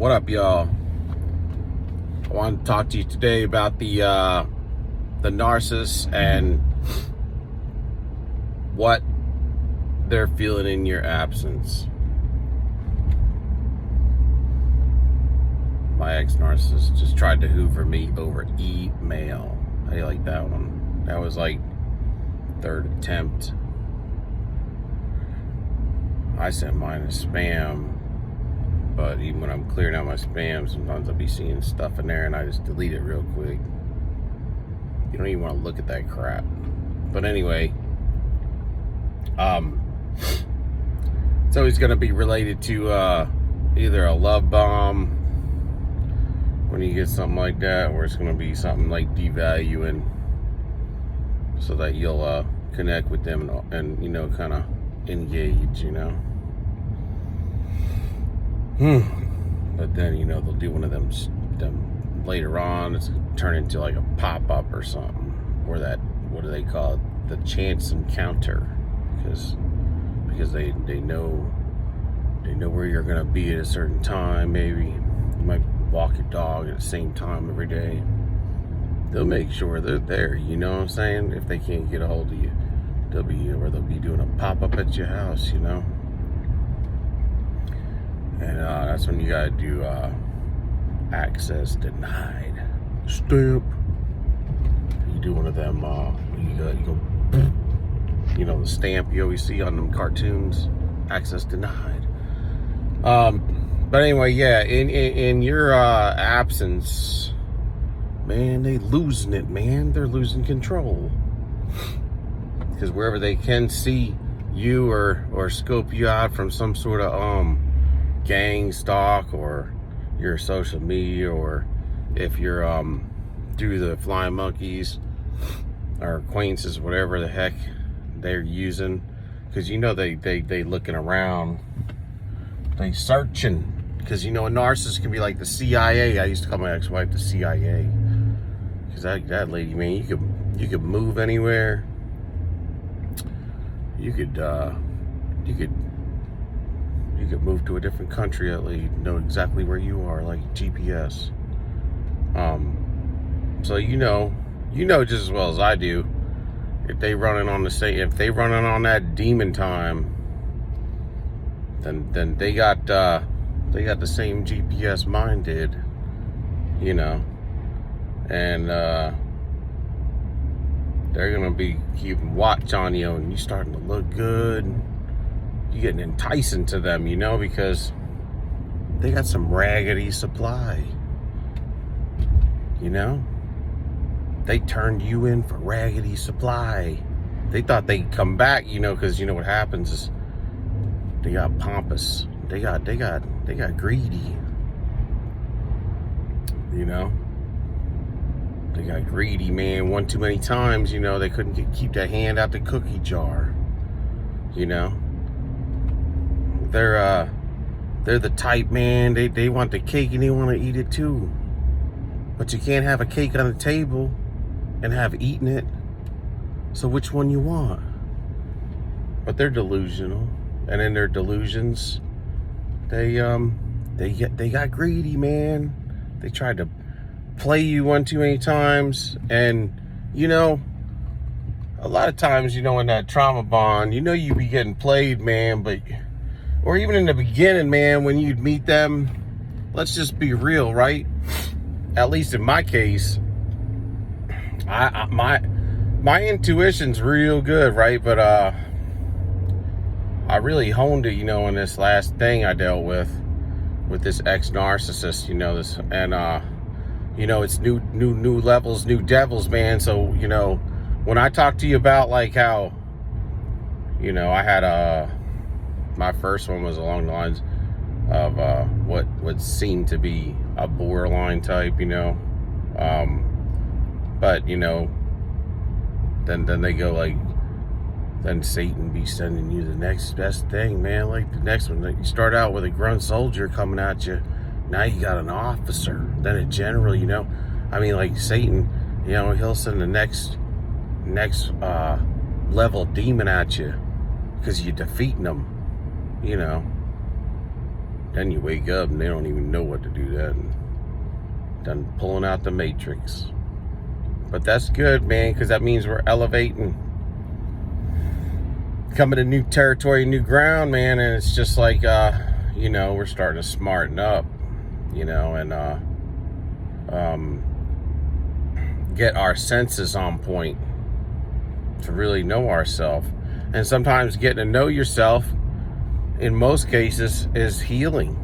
What up, y'all? I want to talk to you today about the narcissist and what they're feeling in your absence. My ex-narcissist just tried to hoover me over email. How do you like that one? That was like third attempt. I sent mine as spam, but even when I'm clearing out my spam, sometimes I'll be seeing stuff in there and I just delete it real quick. You don't even want to look at that crap. But anyway, it's always going to be related to either a love bomb when you get something like that, or it's going to be something like devaluing, so that you'll connect with them and you know, kind of engage, you know. But then, you know, they'll do one of them later on. It's turn into like a pop-up or something, or that, what do they call it, the chance encounter, because they know where you're gonna be at a certain time. Maybe you might walk your dog at the same time every day. They'll make sure they're there, you know what I'm saying? If they can't get a hold of you, they'll be doing a pop-up at your house, you know. And that's when you gotta do access denied stamp. You do one of them, you go, you know, the stamp you always see on them cartoons, access denied. But anyway, yeah, in your absence, man, they losing it, man. They're losing control. Because wherever they can see you or scope you out from some sort of gang stalk, or your social media, or if you're through the flying monkeys or acquaintances, whatever the heck they're using, because you know they looking around, they searching, because you know a narcissist can be like the CIA. I used to call my ex-wife the CIA, because that lady, man, you could move anywhere. You could move to a different country, at least know exactly where you are, like GPS. So you know just as well as I do, if they running on that demon time, then they got the same GPS mine did, you know, and they're gonna be keeping watch on you, and you starting to look good. You're getting enticing to them, you know, because they got some raggedy supply, you know. They turned you in for raggedy supply. They thought they'd come back, you know, because you know what happens is they got pompous. They got greedy, you know. They got greedy, man, one too many times, you know. They couldn't keep their hand out the cookie jar, you know. They're the type, man, they want the cake and they want to eat it too. But you can't have a cake on the table and have eaten it. So which one you want? But they're delusional, and in their delusions, they got greedy, man. They tried to play you one too many times, and you know, a lot of times, you know, in that trauma bond, you know, you be getting played, man. But or even in the beginning, man, when you'd meet them, let's just be real, right? At least in my case, my intuition's real good, right? But I really honed it, you know, in this last thing I dealt with this ex-narcissist, you know, this, and you know, it's new levels, new devils, man. So, you know, when I talk to you about like how, you know, I had my first one was along the lines of what would seem to be a borderline type, you know, but you know, then they go like, then Satan be sending you the next best thing, man. Like the next one, like you start out with a grunt soldier coming at you, now you got an officer, then a general, you know. I mean, like Satan, you know, he'll send the next level demon at you because you're defeating them, you know. Then you wake up and they don't even know what to do then. Done pulling out the matrix. But that's good, man, because that means we're elevating, coming to new territory, new ground, man. And it's just like, we're starting to smarten up, and get our senses on point to really know ourselves. And sometimes getting to know yourself, in most cases, is healing,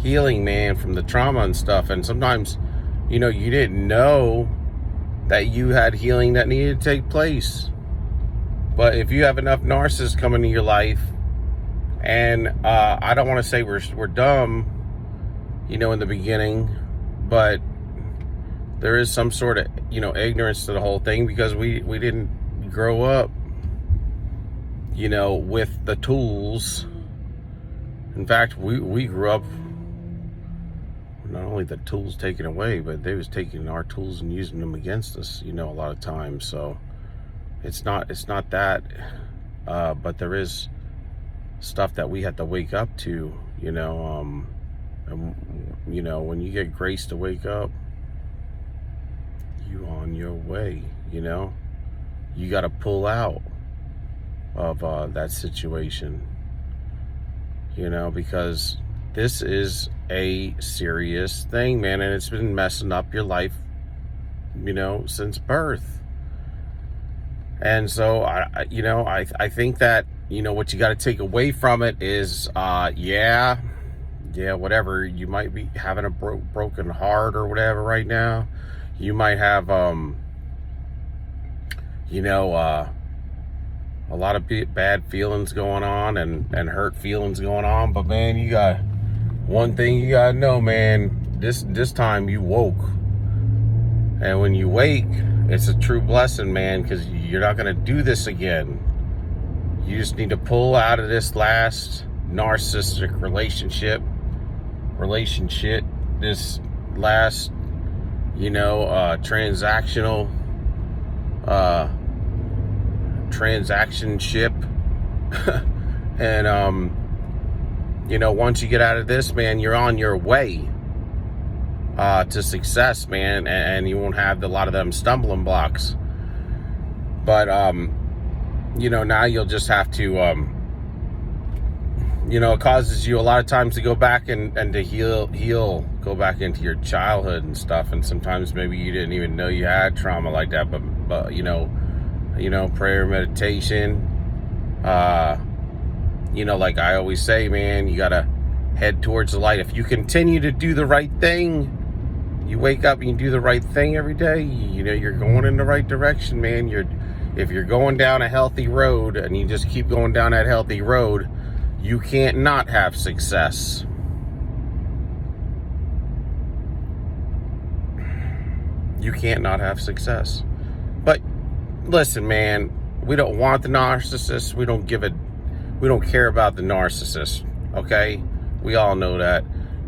man, from the trauma and stuff. And sometimes, you didn't know that you had healing that needed to take place. But if you have enough narcissists come into your life, and I don't want to say we're dumb, in the beginning, but there is some sort of, ignorance to the whole thing, because we didn't grow up, with the tools. In fact, we grew up, not only the tools taken away, but they was taking our tools and using them against us, a lot of times. So it's not that, but there is stuff that we have to wake up to, and, when you get grace to wake up, you on your way, you got to pull out of that situation, because this is a serious thing, man, and it's been messing up your life, since birth. And so I think that, what you got to take away from it is, whatever, you might be having a broken heart or whatever right now. You might have, a lot of bad feelings going on and hurt feelings going on. But, man, you got one thing you got to know, man. This time you woke. And when you wake, it's a true blessing, man, because you're not going to do this again. You just need to pull out of this last narcissistic relationship, this last, transactional, transaction ship. And, once you get out of this, man, you're on your way to success, man, and you won't have a lot of them stumbling blocks. But, now you'll just have to, it causes you a lot of times to go back and to heal, go back into your childhood and stuff. And sometimes maybe you didn't even know you had trauma like that, but prayer, meditation, like I always say, man, you got to head towards the light. If you continue to do the right thing, you wake up and you do the right thing every day, you're going in the right direction, man. If you're going down a healthy road and you just keep going down that healthy road, you can't not have success. You can't not have success. But listen, man, we don't want the narcissist. We don't care about the narcissist. Okay? We all know that.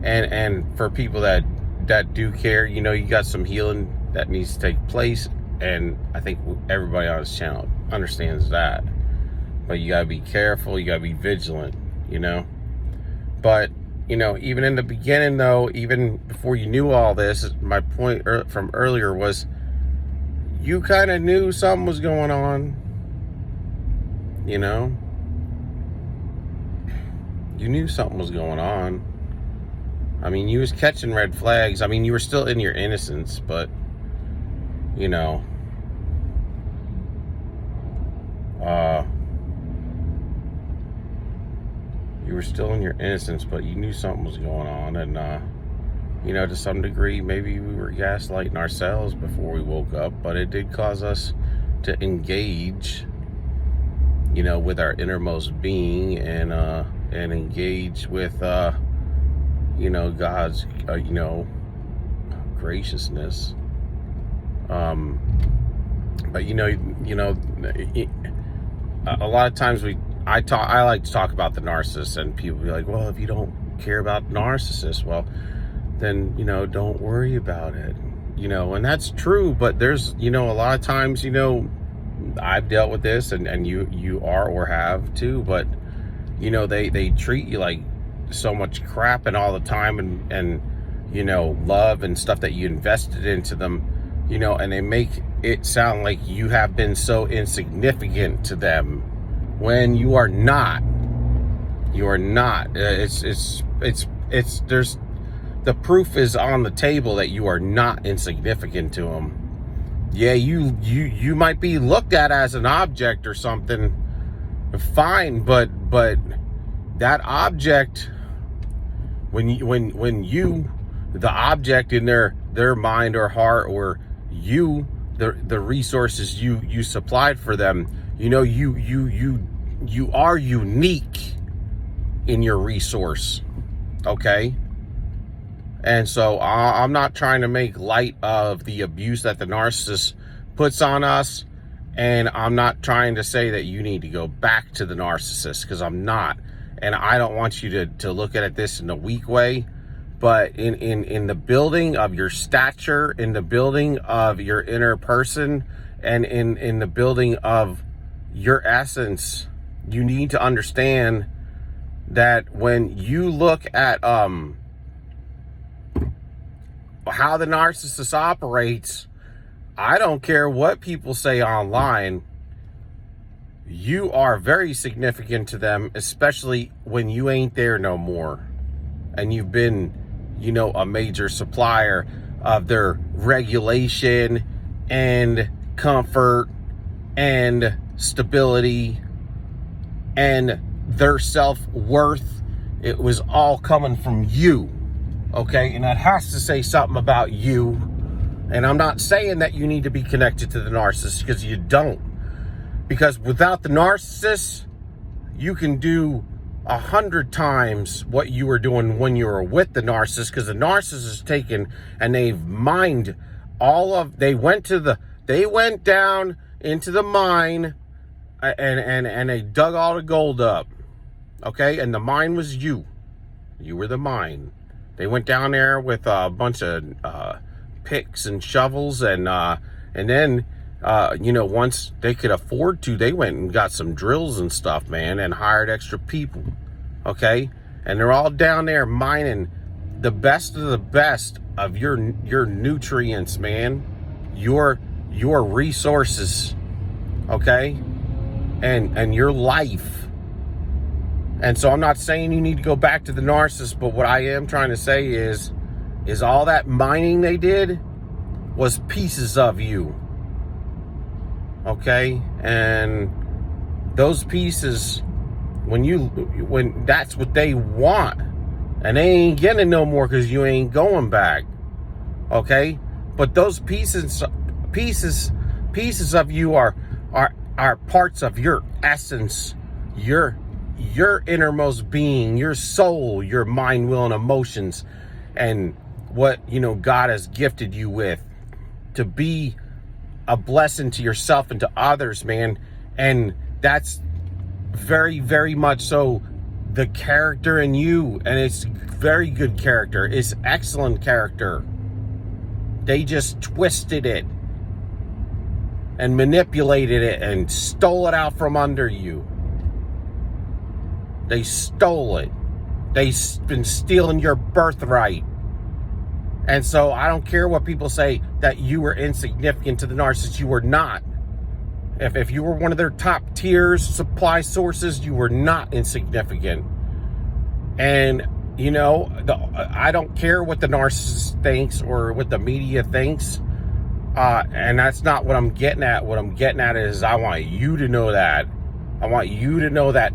And for people that do care, you got some healing that needs to take place. And I think everybody on this channel understands that. But you got to be careful. You got to be vigilant, But, even in the beginning, though, even before you knew all this, my point from earlier was you kind of knew something was going on, You knew something was going on. I mean, you was catching red flags. I mean, you were still in your innocence, but, you were still in your innocence, but you knew something was going on. And, to some degree, maybe we were gaslighting ourselves before we woke up, but it did cause us to engage, with our innermost being and engage with, God's, graciousness. But a lot of times I like to talk about the narcissist, and people be like, well, if you don't care about narcissists, well, then, don't worry about it, and that's true. But there's, a lot of times, I've dealt with this, and you are or have too, but, they treat you like so much crap and all the time and you know, love and stuff that you invested into them, you know, and they make it sound like you have been so insignificant to them when you are not. You are not. There's the proof is on the table that you are not insignificant to them. Yeah, you might be looked at as an object or something, fine, but that object, when you the object in their mind or heart, or you the resources you supplied for them, you know, you are unique in your resource, okay? And so I'm not trying to make light of the abuse that the narcissist puts on us, and I'm not trying to say that you need to go back to the narcissist, because I'm not. And I don't want you to look at this in a weak way, but in the building of your stature, in the building of your inner person, and in the building of your essence, you need to understand that when you look at how the narcissist operates, I don't care what people say online, you are very significant to them, especially when you ain't there no more and you've been, you know, a major supplier of their regulation and comfort and stability and their self-worth. It was all coming from you, okay? And that has to say something about you. And I'm not saying that you need to be connected to the narcissist, because you don't. Because without the narcissist, you can do 100 times what you were doing when you were with the narcissist, because the narcissist is taken and they've mined they went down into the mine and they dug all the gold up. Okay, and the mine was you. You were the mine. They went down there with a bunch of picks and shovels, and then you know, once they could afford to, they went and got some drills and stuff, man, and hired extra people. Okay, and they're all down there mining the best of the best of your nutrients, man, your resources, okay, and your life. And so I'm not saying you need to go back to the narcissist, but what I am trying to say is all that mining they did was pieces of you. Okay? And those pieces, when that's what they want, and they ain't getting no more because you ain't going back. Okay? But those pieces of you are parts of your essence, your innermost being, your soul, your mind, will, and emotions, and what, you know, God has gifted you with to be a blessing to yourself and to others, man. And that's very, very much so the character in you, and it's very good character. It's excellent character. They just twisted it and manipulated it and stole it out from under you. They stole it. They've been stealing your birthright. And so I don't care what people say that you were insignificant to the narcissist. You were not. If you were one of their top tiers supply sources, you were not insignificant. And, you know, I don't care what the narcissist thinks or what the media thinks. And that's not what I'm getting at. What I'm getting at is I want you to know that. I want you to know that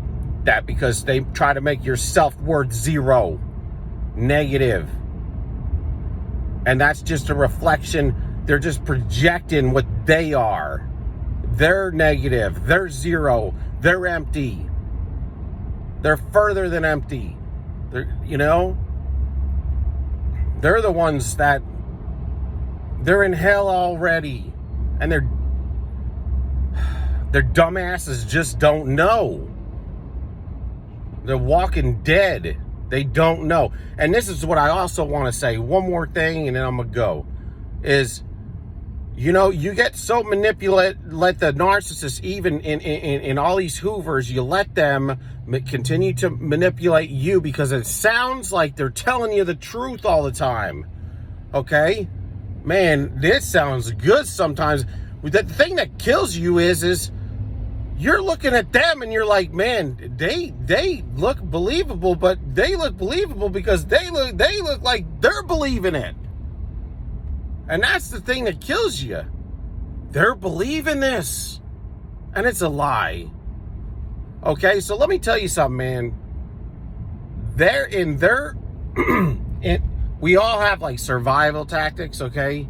because they try to make your self-worth zero, negative. And that's just a reflection. They're just projecting what they are. They're negative. They're zero. They're empty. They're further than empty. You know? They're the ones that they're in hell already. And their dumbasses just don't know. They're walking dead. They don't know. And this is what I also want to say. One more thing, and then I'm going to go. Is, you know, you get let the narcissist, even in all these Hoovers, you let them continue to manipulate you because it sounds like they're telling you the truth all the time. Okay? Man, this sounds good sometimes. The thing that kills you is you're looking at them and you're like, man, they look believable, but they look believable because they look like they're believing it. And that's the thing that kills you. They're believing this. And it's a lie. Okay, so let me tell you something, man. We all have like survival tactics, okay?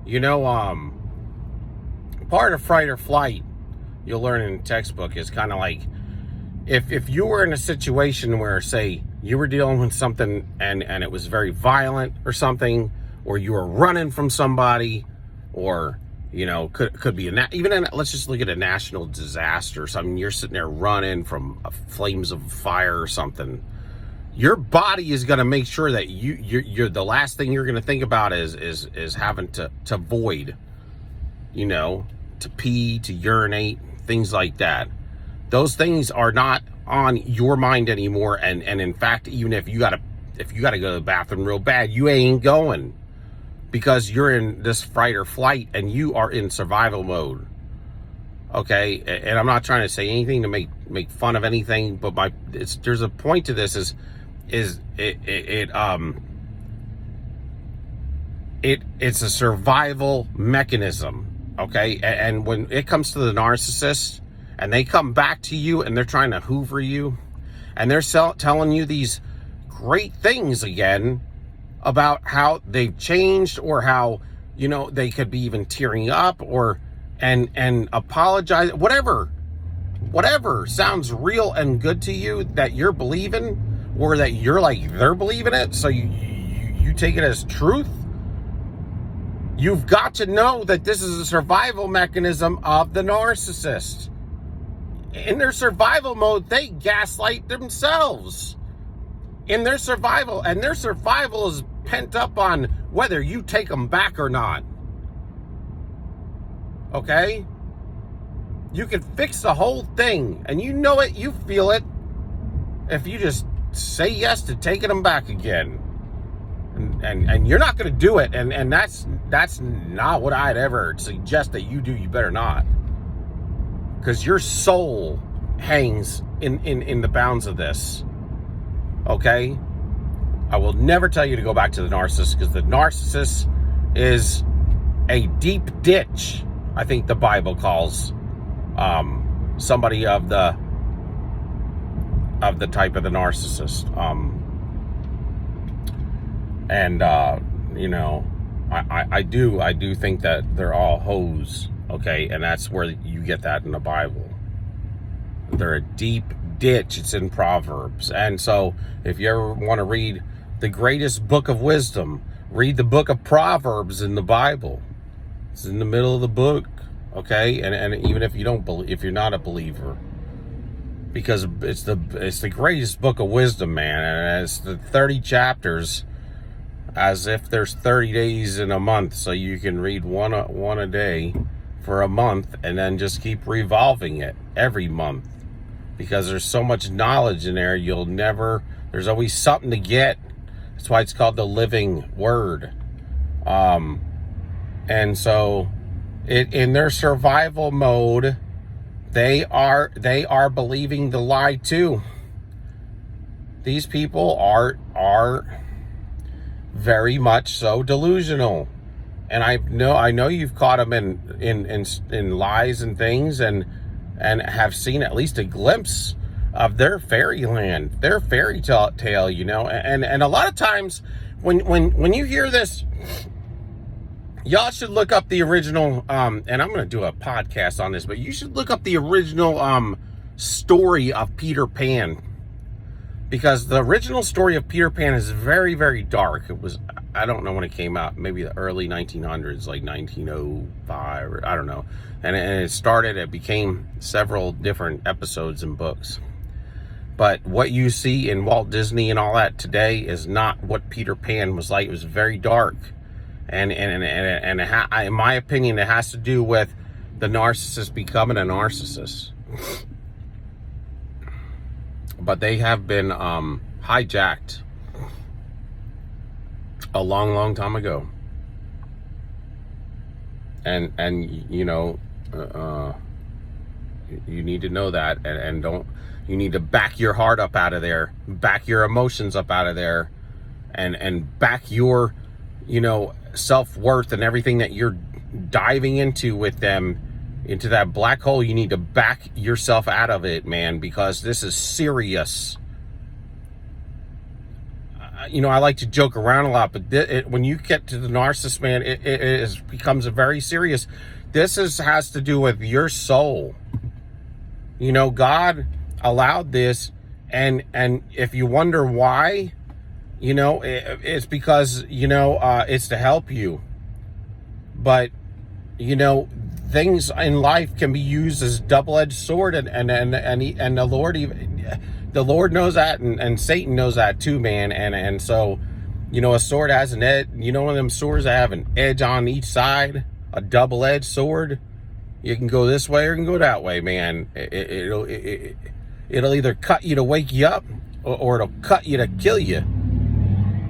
You know, part of fight or flight, you'll learn in textbook, is kind of like if you were in a situation where, say, you were dealing with something and it was very violent or something, or you were running from somebody, or you know, could be let's just look at a national disaster or something. You're sitting there running from flames of fire or something. Your body is going to make sure that you're the last thing you're going to think about is having to void, you know, to pee, to urinate, things like that. Those things are not on your mind anymore. And in fact, even if you gotta go to the bathroom real bad, you ain't going, because you're in this fight or flight and you are in survival mode. Okay, and I'm not trying to say anything to make fun of anything, but there's a point to this it's a survival mechanism. Okay, and when it comes to the narcissist and they come back to you and they're trying to hoover you and they're telling you these great things again about how they've changed, or how, you know, they could be even tearing up or and apologize, whatever sounds real and good to you that you're believing, or that you're like they're believing it, so you take it as truth. You've got to know that this is a survival mechanism of the narcissist. In their survival mode, they gaslight themselves in their survival, and their survival is pent up on whether you take them back or not. Okay? You can fix the whole thing, and you know it, you feel it, if you just say yes to taking them back again. And you're not going to do it, and that's not what I'd ever suggest that you do. You better not, because your soul hangs in the bounds of this. Okay? I will never tell you to go back to the narcissist, because the narcissist is a deep ditch, I think the Bible calls somebody of the type of the narcissist. You know, I do think that they're all hoes, okay? And that's where you get that in the Bible. They're a deep ditch. It's in Proverbs. And so if you ever want to read the greatest book of wisdom, read the book of Proverbs in the Bible. It's in the middle of the book, okay? And even if you don't believe, if you're not a believer, because it's the greatest book of wisdom, man. And it's the 30 chapters, as if there's 30 days in a month, so you can read one a day for a month, and then just keep revolving it every month, because there's so much knowledge in there. There's always something to get. That's why it's called the living word. And so in their survival mode, they are believing the lie too. These people are very much so delusional, and I know you've caught them in lies and things, and have seen at least a glimpse of their fairyland, their fairy tale, you know. And a lot of times when you hear this, y'all should look up the original, and I'm going to do a podcast on this, but you should look up the original story of Peter Pan, because the original story of Peter Pan is very, very dark. It was, I don't know when it came out, maybe the early 1900s, like 1905, or I don't know. And it became several different episodes and books. But what you see in Walt Disney and all that today is not what Peter Pan was like. It was very dark. And in my opinion, it has to do with the narcissist becoming a narcissist. but they have been hijacked a long time ago. And you know, you need to know that, and don't, you need to back your heart up out of there, back your emotions up out of there, and back your, you know, self-worth and everything that you're diving into with them, into that black hole. You need to back yourself out of it, man, because this is serious. You know, I like to joke around a lot, but when you get to the narcissist, man, it becomes a very serious. This has to do with your soul. You know, God allowed this, and if you wonder why, you know, it's because, you know, it's to help you. But, you know, things in life can be used as double-edged sword, and the Lord even. The Lord knows that, and Satan knows that too, man. And so, you know, a sword has an edge. You know, one of them swords that have an edge on each side, a double-edged sword. You can go this way or you can go that way, man. It'll either cut you to wake you up, or it'll cut you to kill you.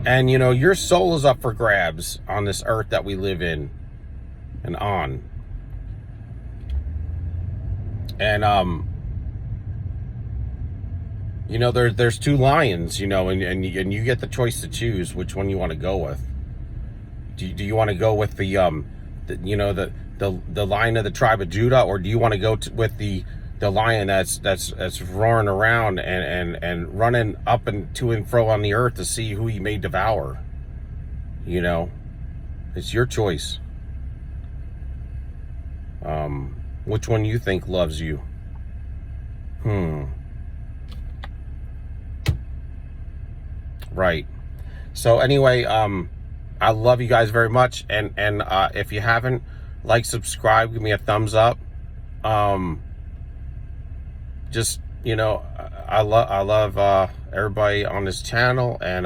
And, you know, your soul is up for grabs on this earth that we live in and on. And, you know, there's two lions, you know, and you get the choice to choose which one you want to go with. Do you want to go with the you know, the lion of the tribe of Judah, or do you want to go with the lion that's roaring around and running up and to and fro on the earth to see who he may devour? You know, it's your choice. Which one you think loves you? Right. So anyway, I love you guys very much, and if you haven't, like, subscribe, give me a thumbs up. Just, you know, I love everybody on this channel, and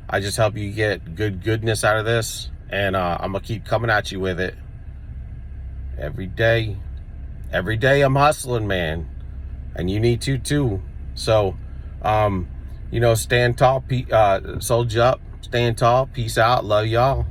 I just help you get goodness out of this, and I'm gonna keep coming at you with it every day. Every day I'm hustling, man, and you need to too. So you know, stand tall, soldier up, stand tall, peace out, love y'all.